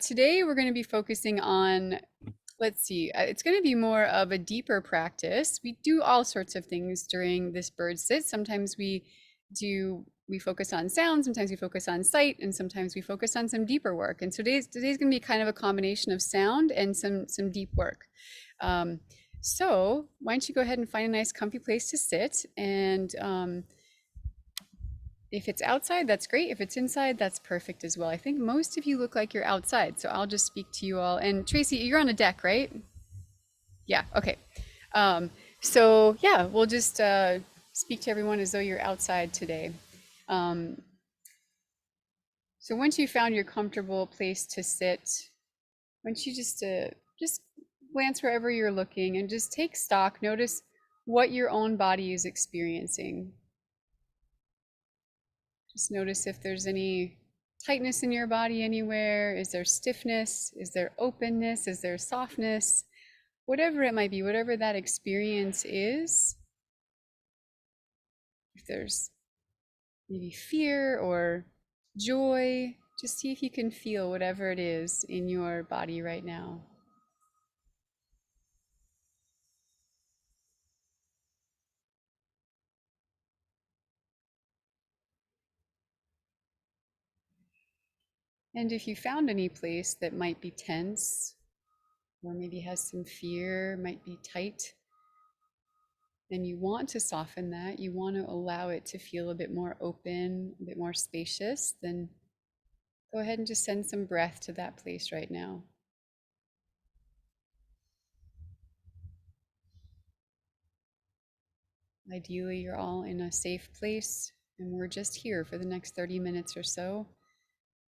Today we're going to be focusing on, let's see, it's going to be more of a deeper practice. We do all sorts of things during this bird sit. Sometimes we focus on sound, sometimes we focus on sight, and sometimes we focus on some deeper work. And today's going to be kind of a combination of sound and some deep work. So why don't you go ahead and find a nice comfy place to sit, and if it's outside, that's great. If it's inside, that's perfect as well. I think most of you look like you're outside, so I'll just speak to you all. And Tracy, you're on a deck, right? Yeah, okay. Um, so yeah, we'll just speak to everyone as though you're outside today. Um, so once you found your comfortable place to sit, why don't you just glance wherever you're looking and just take stock. Notice what your own body is experiencing. Just notice if there's any tightness in your body anywhere. Is there stiffness? Is there openness? Is there softness? Whatever it might be, whatever that experience is. If there's maybe fear or joy, just see if you can feel whatever it is in your body right now. And if you found any place that might be tense or maybe has some fear, might be tight, and you want to soften that, you want to allow it to feel a bit more open, a bit more spacious, then go ahead and just send some breath to that place right now. Ideally, you're all in a safe place, and we're just here for the next 30 minutes or so.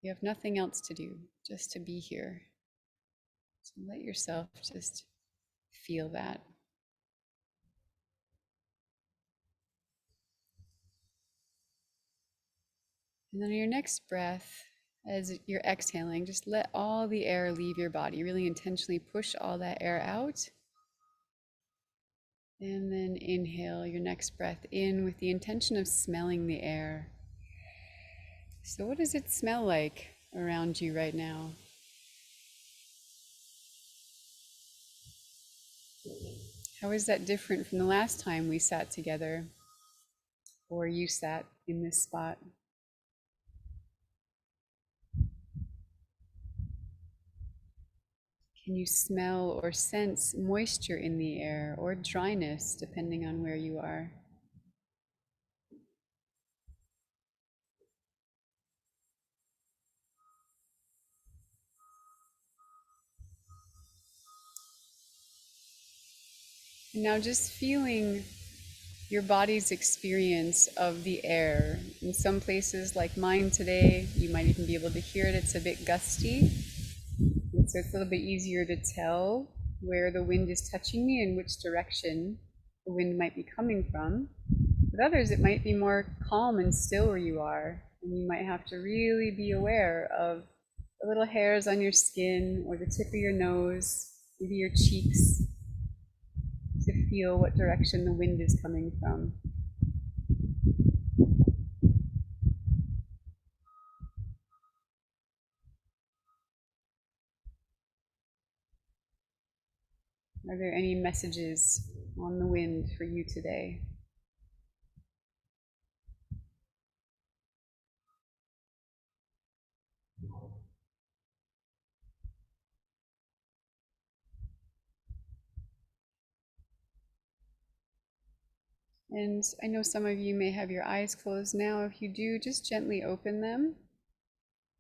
You have nothing else to do, just to be here. So let yourself just feel that. And then on your next breath, as you're exhaling, just let all the air leave your body. Really intentionally push all that air out. And then inhale your next breath in with the intention of smelling the air. So, what does it smell like around you right now? How is that different from the last time we sat together, or you sat in this spot? Can you smell or sense moisture in the air or dryness, depending on where you are? And now just feeling your body's experience of the air. In some places like mine today, you might even be able to hear it. It's a bit gusty. And so it's a little bit easier to tell where the wind is touching me and which direction the wind might be coming from. With others, it might be more calm and still where you are. And you might have to really be aware of the little hairs on your skin or the tip of your nose, maybe your cheeks, to feel what direction the wind is coming from. Are there any messages on the wind for you today? And I know some of you may have your eyes closed now. If you do, just gently open them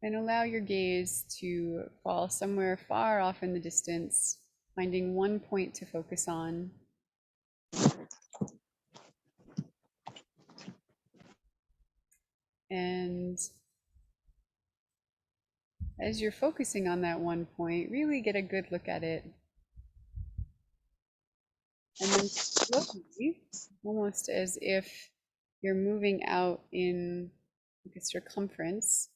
and allow your gaze to fall somewhere far off in the distance, finding one point to focus on. And as you're focusing on that one point, really get a good look at it. And then slowly, almost as if you're moving out in like a circumference,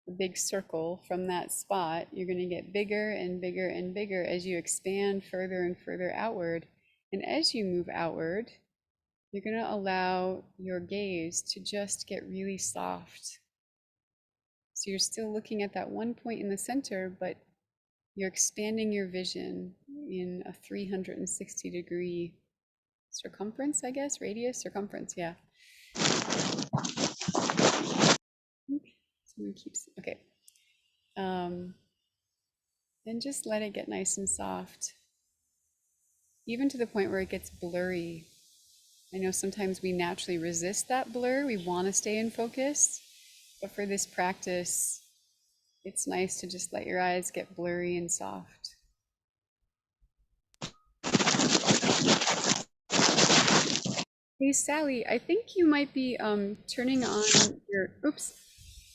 a big circle from that spot, you're going to get bigger and bigger and bigger as you expand further and further outward. And as you move outward, you're going to allow your gaze to just get really soft. So you're still looking at that one point in the center, but you're expanding your vision in a 360-degree circumference, I guess, radius, circumference, yeah. Someone keeps, okay. Then just let it get nice and soft, even to the point where it gets blurry. I know sometimes we naturally resist that blur. We want to stay in focus, but for this practice, it's nice to just let your eyes get blurry and soft. Hey, Sally, I think you might be turning on your, oops,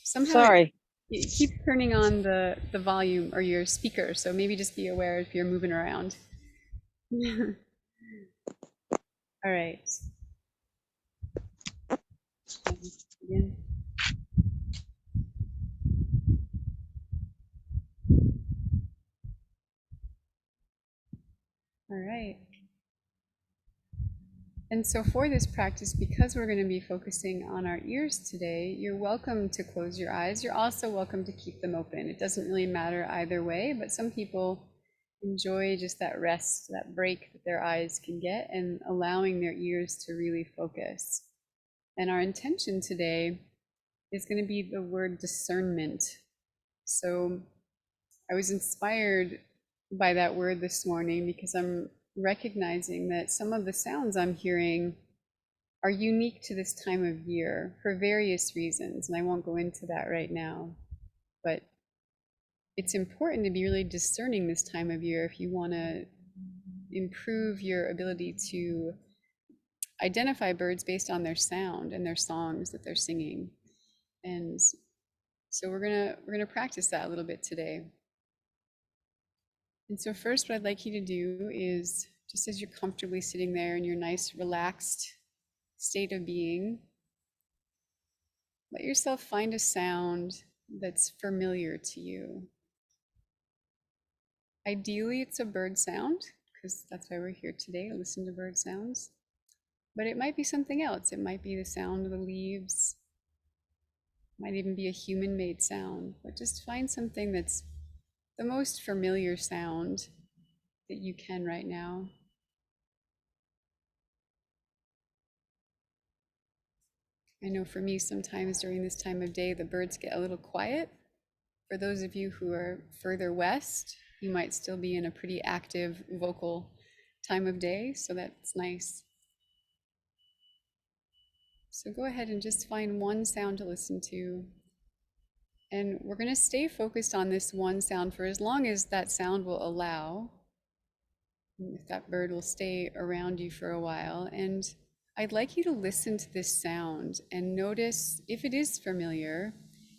somehow Sorry. it keeps turning on the volume or your speaker, so maybe just be aware if you're moving around. All right. Again. All right. And so for this practice, because we're going to be focusing on our ears today, you're welcome to close your eyes. You're also welcome to keep them open. It doesn't really matter either way, but some people enjoy just that rest, that break that their eyes can get, and allowing their ears to really focus. And our intention today is going to be the word discernment. So I was inspired by that word this morning because I'm recognizing that some of the sounds I'm hearing are unique to this time of year for various reasons. And I won't go into that right now. But it's important to be really discerning this time of year if you want to improve your ability to identify birds based on their sound and their songs that they're singing. And so we're gonna practice that a little bit today. And so first, what I'd like you to do is, just as you're comfortably sitting there in your nice, relaxed state of being, let yourself find a sound that's familiar to you. Ideally, it's a bird sound, because that's why we're here today, to listen to bird sounds. But it might be something else. It might be the sound of the leaves. It might even be a human-made sound. But just find something that's the most familiar sound that you can right now. I know for me, sometimes during this time of day, the birds get a little quiet. For those of you who are further west, you might still be in a pretty active vocal time of day, so that's nice. So go ahead and just find one sound to listen to. And we're going to stay focused on this one sound for as long as that sound will allow. If that bird will stay around you for a while. And I'd like you to listen to this sound and notice if it is familiar,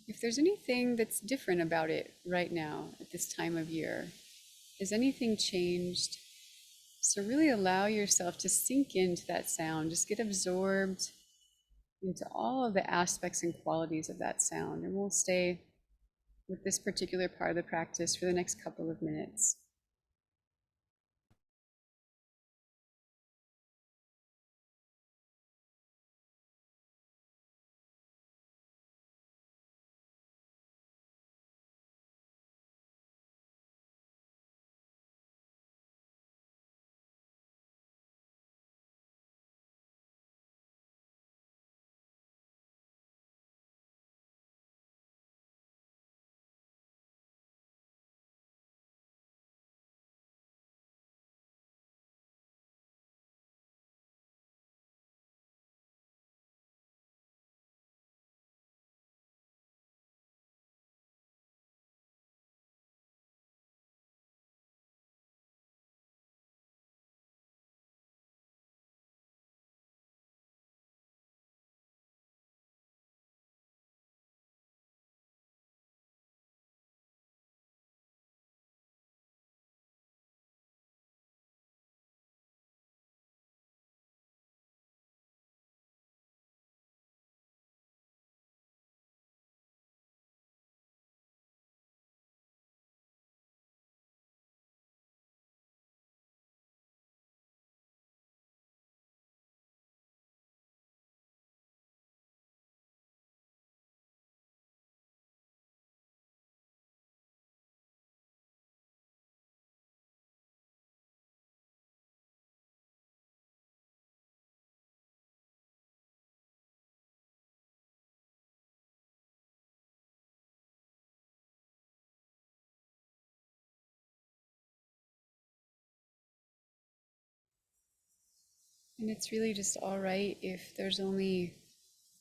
if there's anything that's different about it right now at this time of year. Has anything changed? So really allow yourself to sink into that sound. Just get absorbed into all of the aspects and qualities of that sound. And we'll stay with this particular part of the practice for the next couple of minutes. And it's really just all right if there's only,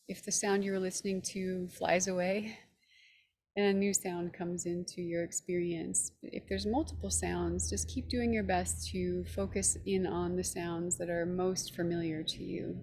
if the sound you were listening to flies away and a new sound comes into your experience. But if there's multiple sounds, just keep doing your best to focus in on the sounds that are most familiar to you.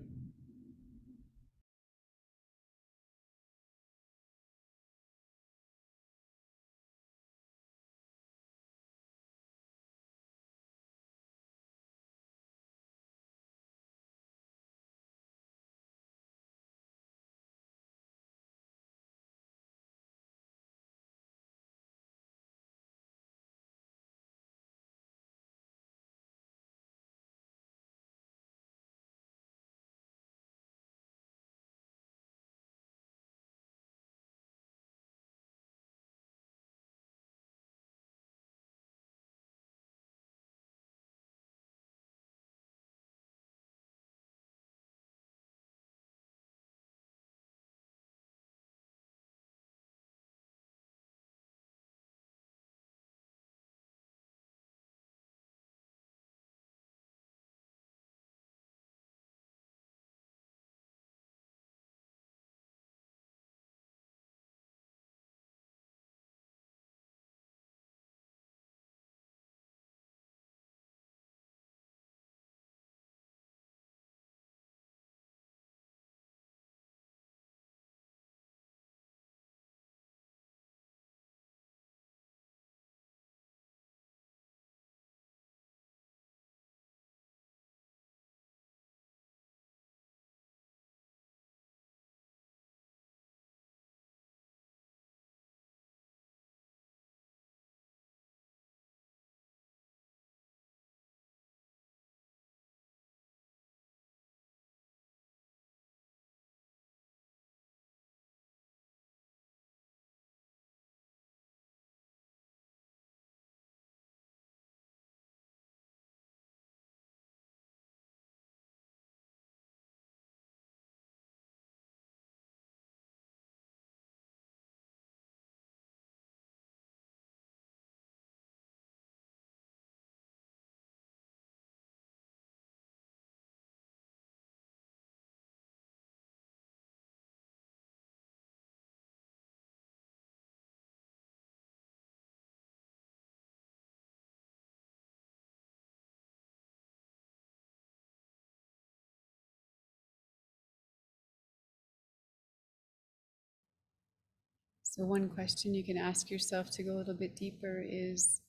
So, one question you can ask yourself to go a little bit deeper is,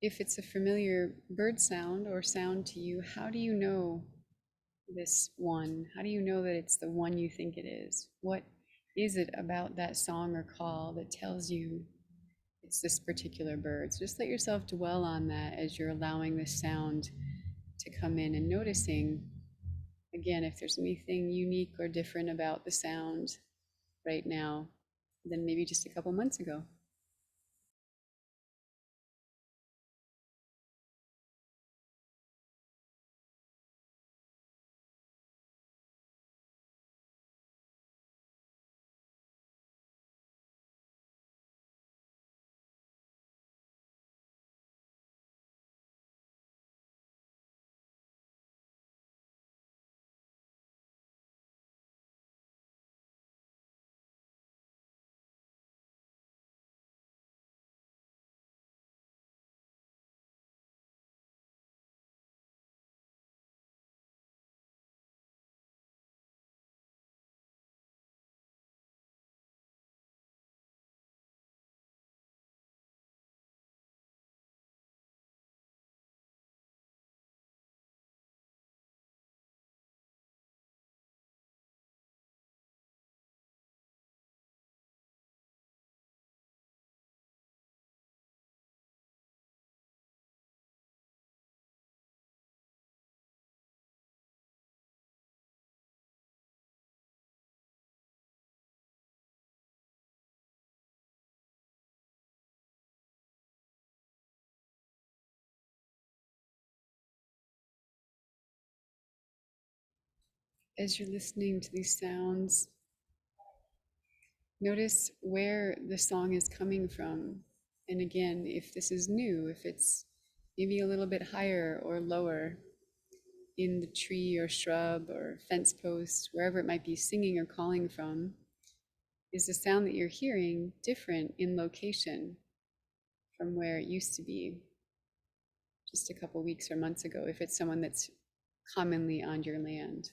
if it's a familiar bird sound or sound to you, how do you know this one? How do you know that it's the one you think it is? What is it about that song or call that tells you it's this particular bird? So just let yourself dwell on that as you're allowing this sound to come in and noticing, again, if there's anything unique or different about the sound right now than maybe just a couple months ago. As you're listening to these sounds, notice where the song is coming from. And again, if this is new, if it's maybe a little bit higher or lower, in the tree or shrub or fence post, wherever it might be singing or calling from, is the sound that you're hearing different in location from where it used to be just a couple weeks or months ago, if it's someone that's commonly on your land?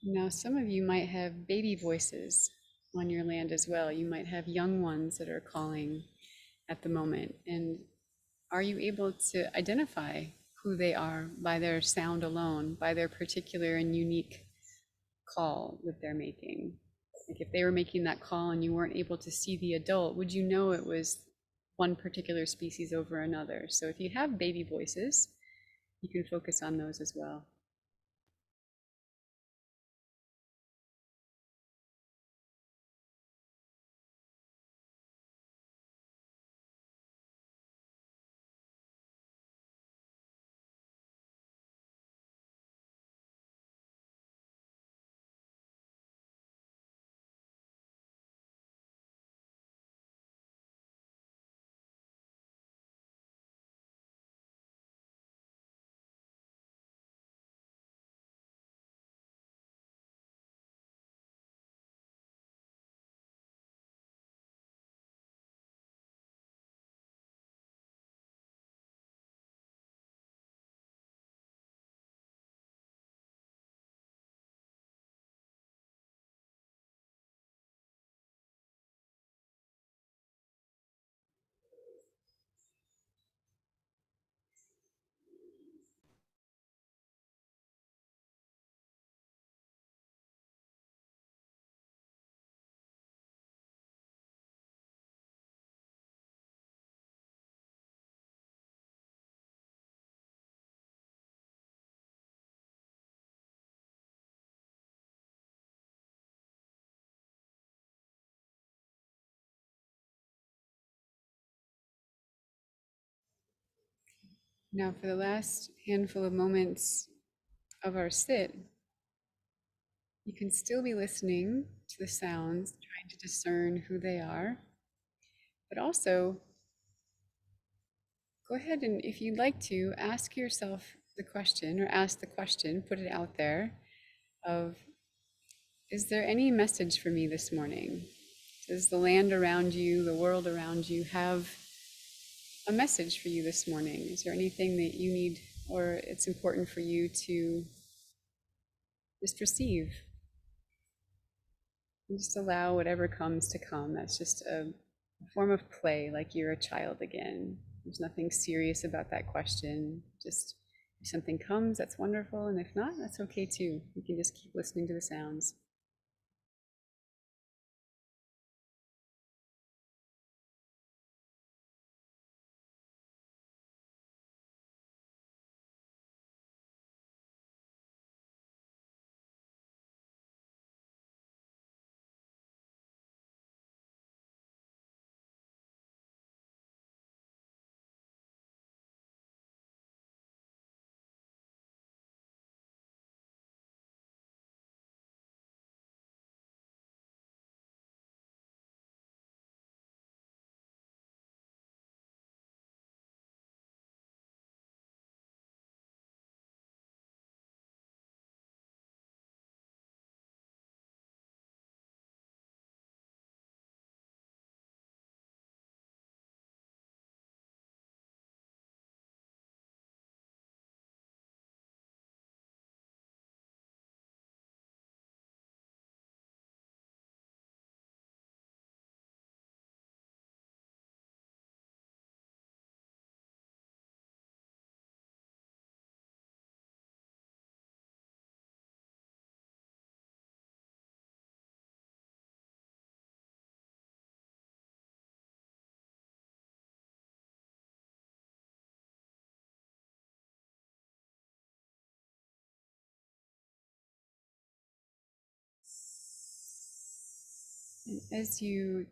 Now, some of you might have baby voices on your land as well. You might have young ones that are calling at the moment. And are you able to identify who they are by their sound alone, by their particular and unique call that they're making? Like if they were making that call and you weren't able to see the adult, would you know it was one particular species over another? So if you have baby voices, you can focus on those as well. Now, for the last handful of moments of our sit, you can still be listening to the sounds, trying to discern who they are, but also go ahead and, if you'd like to, ask yourself the question, or ask the question, put it out there of, is there any message for me this morning? Does the land around you, the world around you, have a message for you this morning? Is there anything that you need or it's important for you to just receive? And just allow whatever comes to come. That's just a form of play, like you're a child again. There's nothing serious about that question. Just if something comes, that's wonderful. And if not, that's okay too. You can just keep listening to the sounds. And as you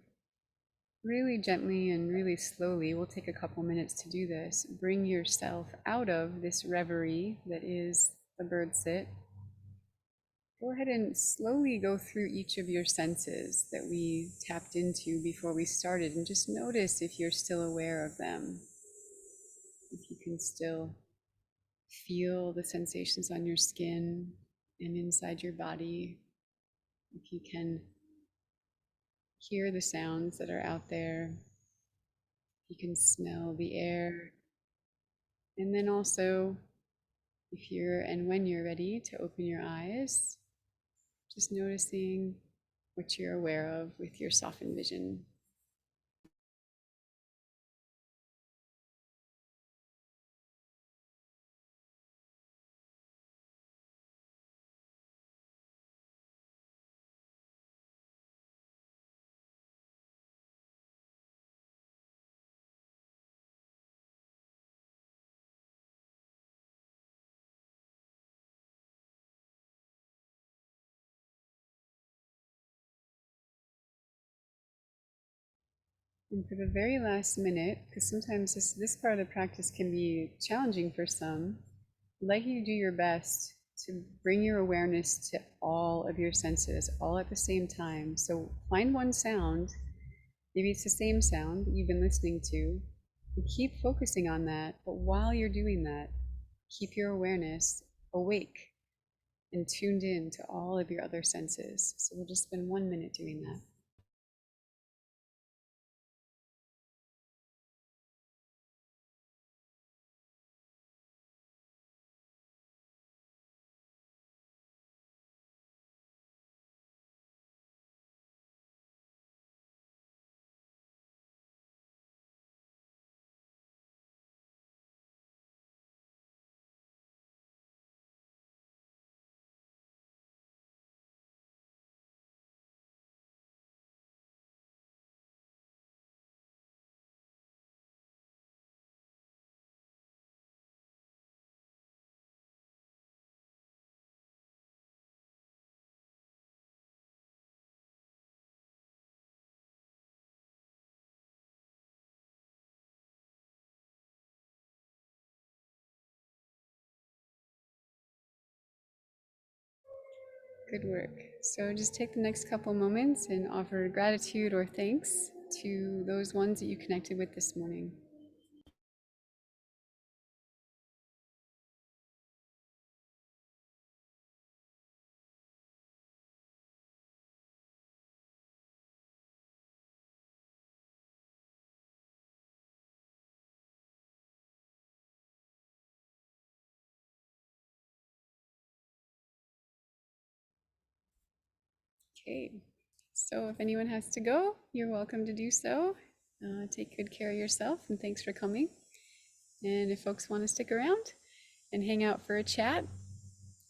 really gently and really slowly, we'll take a couple minutes to do this, bring yourself out of this reverie that is the bird sit. Go ahead and slowly go through each of your senses that we tapped into before we started, and just notice if you're still aware of them. If you can still feel the sensations on your skin and inside your body. If you can hear the sounds that are out there. You can smell the air. And then also, if you're and when you're ready to open your eyes, just noticing what you're aware of with your softened vision. And for the very last minute, because sometimes this part of the practice can be challenging for some, I'd like you to do your best to bring your awareness to all of your senses all at the same time. So find one sound, maybe it's the same sound that you've been listening to, and keep focusing on that. But while you're doing that, keep your awareness awake and tuned in to all of your other senses. So we'll just spend 1 minute doing that. Good work. So just take the next couple moments and offer gratitude or thanks to those ones that you connected with this morning. Okay, so if anyone has to go, you're welcome to do so. Take good care of yourself, and thanks for coming. And if folks want to stick around and hang out for a chat,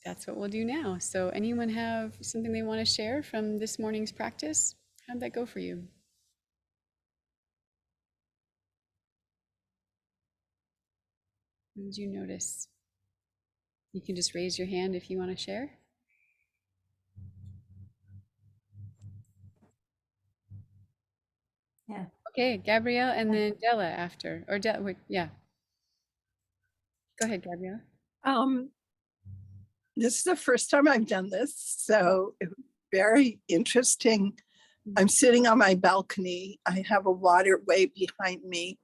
that's what we'll do now. So anyone have something they want to share from this morning's practice? How'd that go for you? What did you notice? You can just raise your hand if you want to share. Yeah. Okay, Gabrielle, and then Della after. Or Della, yeah. Go ahead, Gabrielle. This is the first time I've done this, so very interesting. I'm sitting on my balcony. I have a waterway behind me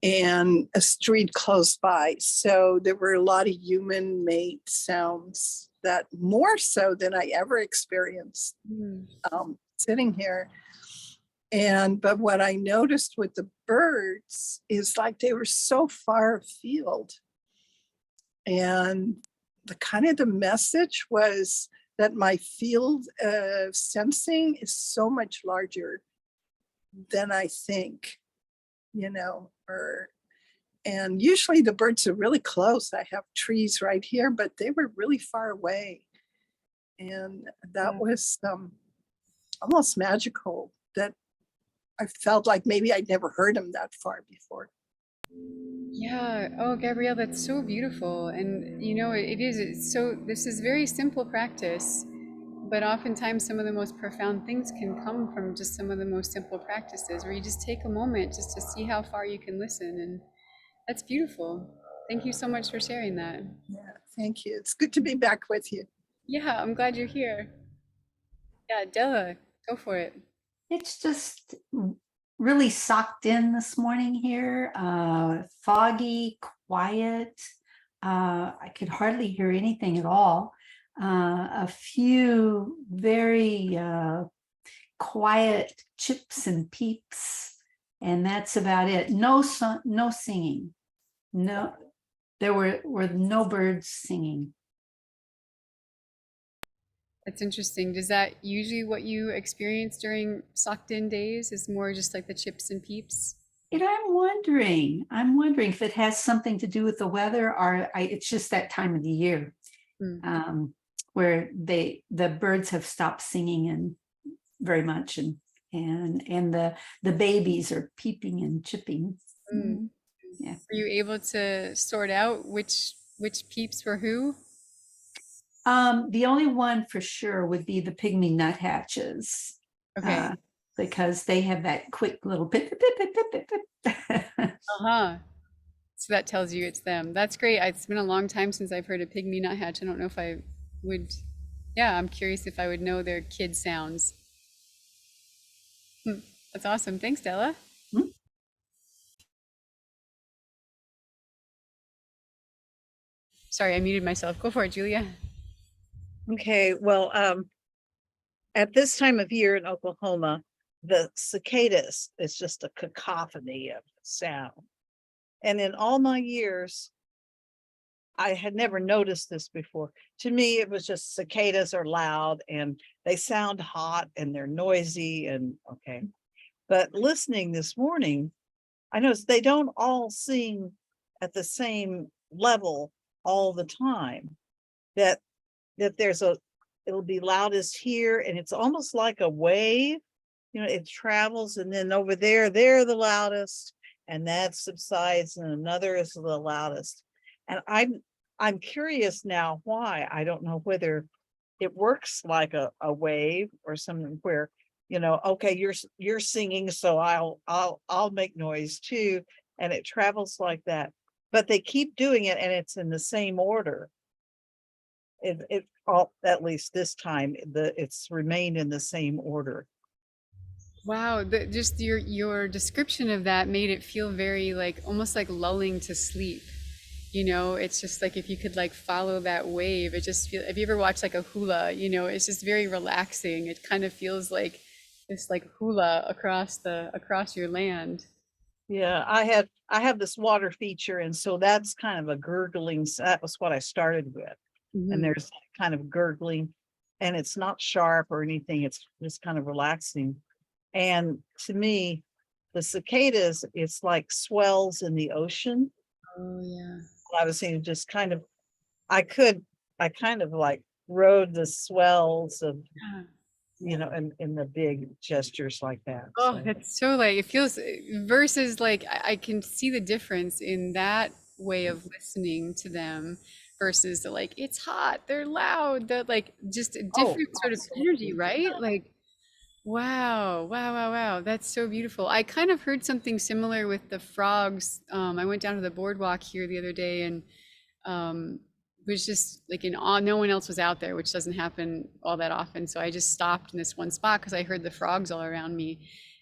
and a street close by. So there were a lot of human-made sounds, that more so than I ever experienced sitting here. But what I noticed with the birds is like they were so far afield. And the message was that my field of sensing is so much larger than I think, and usually the birds are really close. I have trees right here, but they were really far away. And that was almost magical, that I felt like maybe I'd never heard them that far before. Yeah. Oh, Gabrielle, that's so beautiful. And it is. It's so, this is very simple practice, But oftentimes, some of the most profound things can come from just some of the most simple practices where you just take a moment just to see how far you can listen. And that's beautiful. Thank you so much for sharing that. Yeah, thank you. It's good to be back with you. Yeah, I'm glad you're here. Yeah, Della, go for it. It's just really socked in this morning here. Foggy, quiet. I could hardly hear anything at all. A few very quiet chips and peeps, and that's about it. No no singing. No, there were no birds singing. That's interesting. Does that usually what you experience during sucked in days is more just like the chips and peeps? And I'm wondering if it has something to do with the weather, or it's just that time of the year where the birds have stopped singing and very much, and the babies are peeping and chipping. Mm. Yeah. Were you able to sort out which peeps were who? The only one for sure would be the pygmy nuthatches. Okay. Because they have that quick little pip, pip, pip, pip, pip, pip. Uh-huh. So that tells you it's them. That's great. It's been a long time since I've heard a pygmy nuthatch. I don't know if I would, yeah, I'm curious if I would know their kid sounds. That's awesome. Thanks, Della. Hmm? Sorry, I muted myself. Go for it, Julia. Okay, well, at this time of year in Oklahoma, the cicadas is just a cacophony of sound. And in all my years, I had never noticed this before. To me, it was just cicadas are loud and they sound hot and they're noisy and okay. But listening this morning, I noticed they don't all sing at the same level all the time. That it'll be loudest here and it's almost like a wave, it travels and then over there, they're the loudest and that subsides and another is the loudest. And I'm curious now why. I don't know whether it works like a wave or something where, okay, you're singing, so I'll make noise too. And it travels like that, but they keep doing it and it's in the same order. It all, at least this time, it's remained in the same order. Wow, just your description of that made it feel very like almost like lulling to sleep. It's just like if you could like follow that wave, it just feel. Have you ever watched like a hula? It's just very relaxing. It kind of feels like this like hula across your land. Yeah, I have this water feature, and so that's kind of a gurgling. That was what I started with. And there's kind of gurgling and it's not sharp or anything. It's just kind of relaxing. And to me, the cicadas, it's like swells in the ocean. Oh yeah. I was saying just kind of, I kind of like rode the swells of, in the big gestures like that. Oh, So. that's so like it feels versus like I can see the difference in that way of listening to them versus the like it's hot, they're loud, that like just a different sort of energy, right? Like wow, wow, wow, wow. That's so beautiful. I kind of heard something similar with the frogs. I went down to the boardwalk here the other day and was just like in awe. No one else was out there, which doesn't happen all that often. So I just stopped in this one spot because I heard the frogs all around me.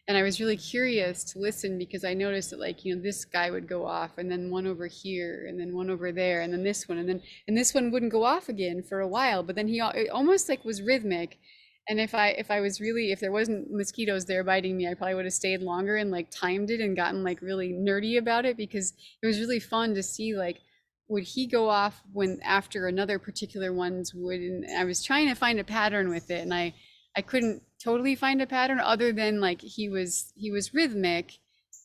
And I was really curious to listen because I noticed that like, this guy would go off and then one over here and then one over there and then this one and this one wouldn't go off again for a while. But then it almost like was rhythmic. And if there wasn't mosquitoes there biting me, I probably would have stayed longer and like timed it and gotten like really nerdy about it because it was really fun to see like, would he go off when after another particular ones would, and I was trying to find a pattern with it and I couldn't totally find a pattern other than like he was rhythmic,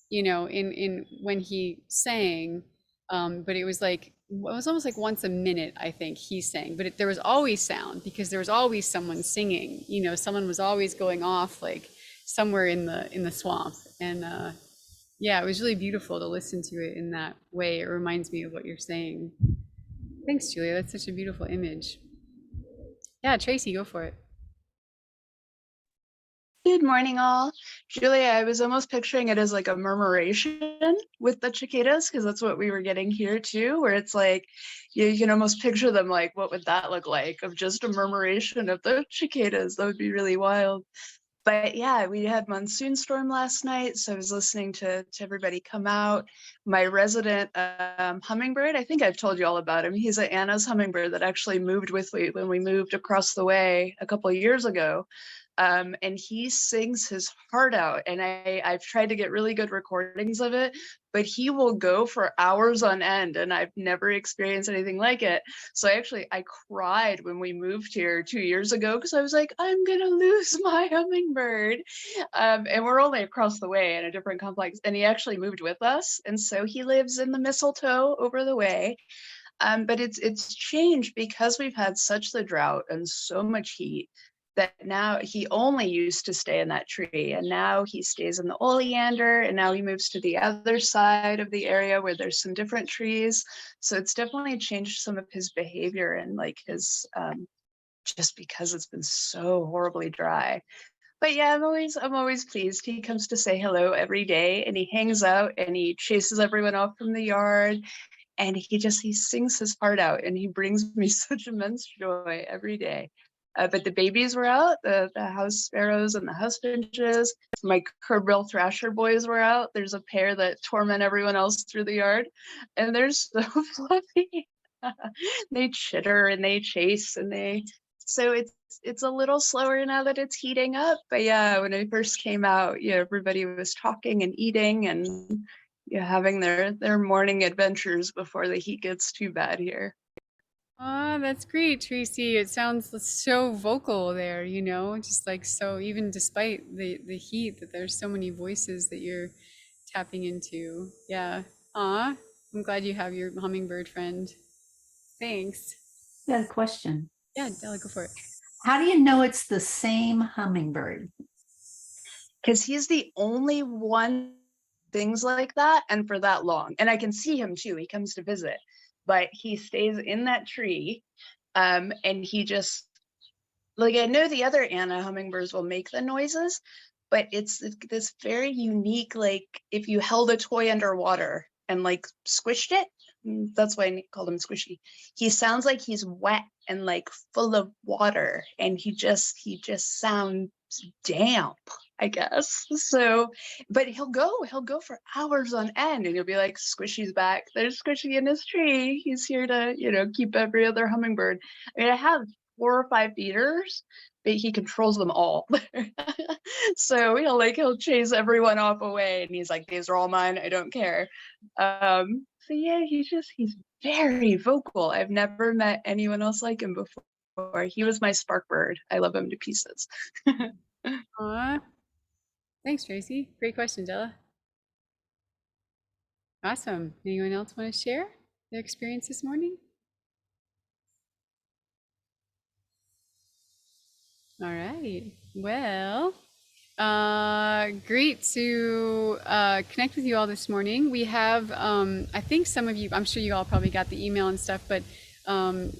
in when he sang. But it was almost like once a minute, I think he sang, but there was always sound because there was always someone singing, someone was always going off like somewhere in the swamp. And yeah, it was really beautiful to listen to it in that way. It reminds me of what you're saying. Thanks, Julia. That's such a beautiful image. Yeah, Tracy, go for it. Good morning, all. Julia, I was almost picturing it as like a murmuration with the cicadas, because that's what we were getting here too, where it's like you can almost picture them like, what would that look like of just a murmuration of the cicadas? That would be really wild. But yeah, we had monsoon storm last night, so I was listening to everybody come out. My resident hummingbird, I think I've told you all about him. He's an Anna's hummingbird that actually moved with me when we moved across the way a couple of years ago. And he sings his heart out, and I've tried to get really good recordings of it, but he will go for hours on end, and I've never experienced anything like it. So I cried when we moved here 2 years ago, because I was like, I'm gonna lose my hummingbird. And we're only across the way in a different complex, and he actually moved with us, and so he lives in the mistletoe over the way. But it's changed because we've had such the drought and so much heat that now he only used to stay in that tree, and now he stays in the oleander, and now he moves to the other side of the area where there's some different trees. So it's definitely changed some of his behavior and like his just because it's been so horribly dry. But yeah, I'm always pleased. He comes to say hello every day, and he hangs out and he chases everyone off from the yard, and he sings his heart out, and he brings me such immense joy every day. But the babies were out, the house sparrows and the house finches. My Kerbill thrasher boys were out. There's a pair that torment everyone else through the yard, and they're so fluffy. They chitter and they chase and so it's a little slower now that it's heating up. But yeah, when I first came out, yeah, everybody was talking and eating and having their morning adventures before the heat gets too bad here. Ah, that's great, Tracy. It sounds so vocal there, just like so, even despite the heat, that there's so many voices that you're tapping into. Yeah. Ah, I'm glad you have your hummingbird friend. Thanks. Got a question. Yeah, Della, go for it. How do you know it's the same hummingbird? Because he's the only one things like that and for that long. And I can see him too. He comes to visit, but he stays in that tree. And he just, like, I know the other Anna hummingbirds will make the noises, but it's this very unique, like if you held a toy underwater and like squished it, that's why I called him Squishy. He sounds like he's wet and like full of water, and he just sounds damp, I guess. So, but he'll go for hours on end, and you'll be like, Squishy's back. There's Squishy in his tree. He's here to, keep every other hummingbird. I mean, I have 4 or 5 feeders, but he controls them all. So he'll chase everyone off away, and he's like, these are all mine. I don't care. So yeah, he's very vocal. I've never met anyone else like him before. He was my spark bird. I love him to pieces. Aw. Thanks, Tracy. Great question, Della. Awesome. Anyone else want to share their experience this morning? All right. Well, great to connect with you all this morning. We have, I think some of you, I'm sure you all probably got the email and stuff, but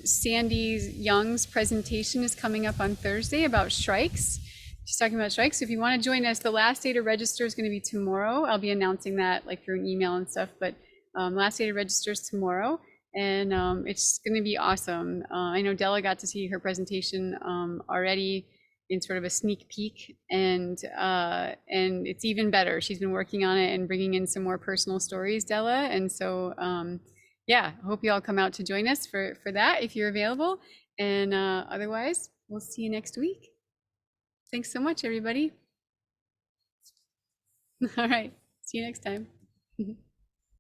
Sandy Young's presentation is coming up on Thursday about shrikes. She's talking about shrikes. So if you want to join us, the last day to register is going to be tomorrow. I'll be announcing that like through an email and stuff, but last day to register is tomorrow. And it's going to be awesome. I know Della got to see her presentation already in sort of a sneak peek, and it's even better. She's been working on it and bringing in some more personal stories, Della. And so, yeah, I hope you all come out to join us for that if you're available. And otherwise, we'll see you next week. Thanks so much, everybody. All right, see you next time.